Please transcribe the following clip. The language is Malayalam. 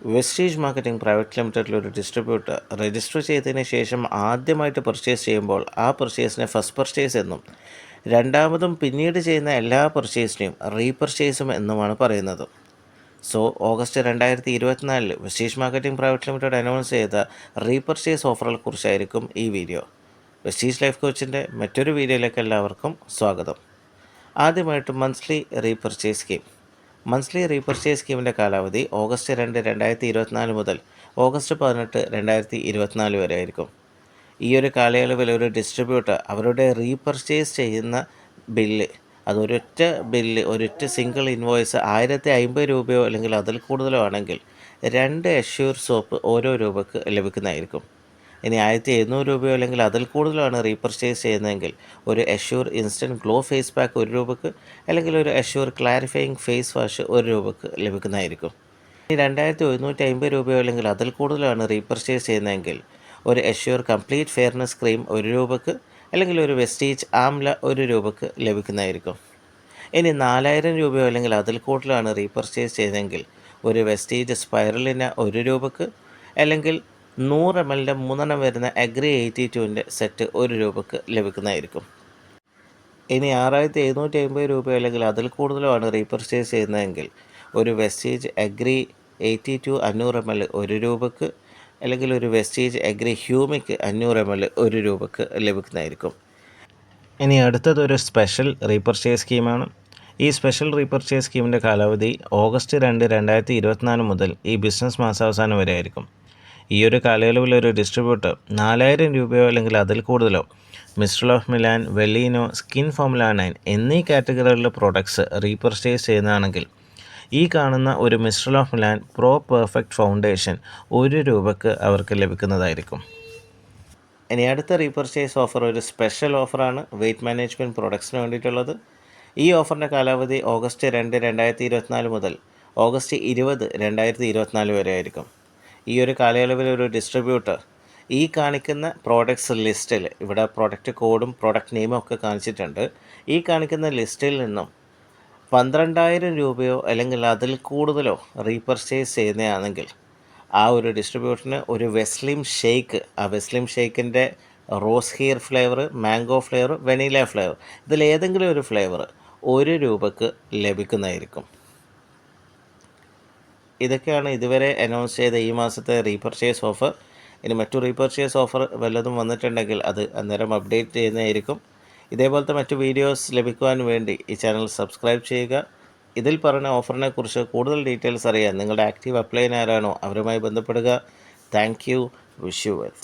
വെസ്റ്റീജ് മാർക്കറ്റിംഗ് പ്രൈവറ്റ് ലിമിറ്റഡിലൊരു ഡിസ്ട്രിബ്യൂട്ടർ രജിസ്റ്റർ ചെയ്തതിന് ശേഷം ആദ്യമായിട്ട് പർച്ചേസ് ചെയ്യുമ്പോൾ ആ പർച്ചേസിനെ ഫസ്റ്റ് പർച്ചേസ് എന്നും രണ്ടാമതും പിന്നീട് ചെയ്യുന്ന എല്ലാ പർച്ചേസിനെയും റീപർച്ചേസും എന്നുമാണ് പറയുന്നത്. So August 2024 Vestige marketing private limited announce ചെയ്ത റീപർച്ചേസ് ഓഫറുകളെ കുറിച്ചായിരിക്കും ഈ വീഡിയോ. വെസ്റ്റീജ് ലൈഫ് കോച്ചിൻ്റെ മറ്റൊരു വീഡിയോയിലേക്ക് എല്ലാവർക്കും സ്വാഗതം. ആദ്യമായിട്ട് monthly repurchase scheme. Monthly repurchase സ്കീമിൻ്റെ കാലാവധി ഓഗസ്റ്റ് 2, 2024 മുതൽ ഓഗസ്റ്റ് 18, 2024 വരെ ആയിരിക്കും. ഈ ഒരു കാലയളവിൽ ഒരു ഡിസ്ട്രിബ്യൂട്ടർ അവരുടെ റീപർച്ചേസ് ചെയ്യുന്ന ബില്ല്, ഒരൊറ്റ സിംഗിൾ ഇൻവോയ്സ് 1050 രൂപയോ അല്ലെങ്കിൽ അതിൽ കൂടുതലോ ആണെങ്കിൽ 2 അഷ്യൂർ സോപ്പ് ഓരോ രൂപയ്ക്ക് ലഭിക്കുന്നതായിരിക്കും. ഇനി 1700 രൂപയോ അല്ലെങ്കിൽ അതിൽ കൂടുതലാണ് റീപർച്ചേസ് ചെയ്യുന്നതെങ്കിൽ ഒരു assure instant glow face pack 1 രൂപയ്ക്ക് അല്ലെങ്കിൽ ഒരു അഷ്യൂർ ക്ലാരിഫയിങ് ഫേസ് വാഷ് 1 രൂപയ്ക്ക് ലഭിക്കുന്നതായിരിക്കും. ഇനി 2150 രൂപയോ അല്ലെങ്കിൽ അതിൽ കൂടുതലാണ് റീപർച്ചേസ് ചെയ്യുന്നതെങ്കിൽ ഒരു അഷ്യൂർ കംപ്ലീറ്റ് ഫെയർനെസ് ക്രീം 1 രൂപയ്ക്ക് അല്ലെങ്കിൽ ഒരു വെസ്റ്റീജ് ആംല 1 രൂപയ്ക്ക് ലഭിക്കുന്നതായിരിക്കും. ഇനി 4000 രൂപയോ അല്ലെങ്കിൽ അതിൽ കൂടുതലാണ് റീപർച്ചേസ് ചെയ്യുന്നതെങ്കിൽ ഒരു വെസ്റ്റീജ് സ്പൈറലിന് 1 രൂപയ്ക്ക് അല്ലെങ്കിൽ 100 ml 3 വരുന്ന അഗ്രി 82ൻ്റെ സെറ്റ് 1 രൂപയ്ക്ക് ലഭിക്കുന്നതായിരിക്കും. ഇനി 6750 രൂപയോ അല്ലെങ്കിൽ അതിൽ കൂടുതലുമാണ് റീപർച്ചേസ് ചെയ്യുന്നതെങ്കിൽ ഒരു വെസ്റ്റീജ് അഗ്രി 82 500 ml 1 രൂപയ്ക്ക് അല്ലെങ്കിൽ ഒരു വെസ്റ്റീജ് അഗ്രി ഹ്യൂമിക് 500 ml 1 രൂപയ്ക്ക് ലഭിക്കുന്നതായിരിക്കും. ഇനി അടുത്തതൊരു സ്പെഷ്യൽ റീപർച്ചേസ് സ്കീമാണ്. ഈ സ്പെഷ്യൽ റീപർച്ചേസ് സ്കീമിൻ്റെ കാലാവധി ഓഗസ്റ്റ് 2, 2024 മുതൽ ഈ ബിസിനസ് മാസാവസാനം വരെ ആയിരിക്കും. ഈ ഒരു കാലയളവിൽ ഒരു ഡിസ്ട്രിബ്യൂട്ടർ 4000 രൂപയോ അല്ലെങ്കിൽ അതിൽ കൂടുതലോ മിസ്റ്റർ ഓഫ് മിലാൻ, വെലീനോ, സ്കിൻ ഫോമുല 9 എന്നീ കാറ്റഗറികളിലെ പ്രോഡക്ട്സ് റീപർച്ചേസ് ചെയ്യുന്നതാണെങ്കിൽ ഈ കാണുന്ന ഒരു mister of Milan pro perfect foundation 1 രൂപയ്ക്ക് അവർക്ക് ലഭിക്കുന്നതായിരിക്കും. ഇനി അടുത്ത റീപർച്ചേസ് ഓഫർ ഒരു സ്പെഷ്യൽ ഓഫറാണ് വെയ്റ്റ് മാനേജ്മെൻറ്റ് പ്രോഡക്ട്സിന് വേണ്ടിയിട്ടുള്ളത്. ഈ ഓഫറിൻ്റെ കാലാവധി ഓഗസ്റ്റ് 2, 2024 മുതൽ ഓഗസ്റ്റ് 20, 2024 വരെ ആയിരിക്കും. ഈ ഒരു കാലയളവിൽ ഒരു ഡിസ്ട്രിബ്യൂട്ടർ ഈ കാണിക്കുന്ന പ്രോഡക്ട്സ് ലിസ്റ്റിൽ, ഇവിടെ പ്രോഡക്റ്റ് കോഡും പ്രോഡക്റ്റ് നെയിമും ഒക്കെ കാണിച്ചിട്ടുണ്ട്, ഈ കാണിക്കുന്ന ലിസ്റ്റിൽ നിന്നും 12000 രൂപയോ അല്ലെങ്കിൽ അതിൽ കൂടുതലോ റീപർച്ചേസ് ചെയ്യുന്നതാണെങ്കിൽ ആ ഒരു ഡിസ്ട്രിബ്യൂട്ടറിന് ഒരു വെസ്ലിം ഷേക്ക്, ആ വെസ്ലിം ഷേക്കിൻ്റെ rose here flavour, mango flavour, vanilla flavour, ഇതിലേതെങ്കിലും ഒരു ഫ്ലേവർ 1 രൂപയ്ക്ക് ലഭിക്കുന്നതായിരിക്കും. ഇതൊക്കെയാണ് ഇതുവരെ അനൗൺസ് ചെയ്ത ഈ മാസത്തെ റീപർച്ചേസ് ഓഫർ. ഇനി മറ്റു റീപർച്ചേസ് ഓഫർ വല്ലതും വന്നിട്ടുണ്ടെങ്കിൽ അത് അന്നേരം അപ്ഡേറ്റ് ചെയ്യുന്നതായിരിക്കും. ഇതേപോലത്തെ മറ്റു വീഡിയോസ് ലഭിക്കുവാൻ വേണ്ടി ഈ ചാനൽ സബ്സ്ക്രൈബ് ചെയ്യുക. ഇതിൽ പറഞ്ഞ ഓഫറിനെ കുറിച്ച് കൂടുതൽ ഡീറ്റെയിൽസ് അറിയാൻ നിങ്ങളുടെ ആക്റ്റീവ് അപ്ലൈൻ ആരാണോ അവരുമായി ബന്ധപ്പെടുക. Thank you. Wish you well.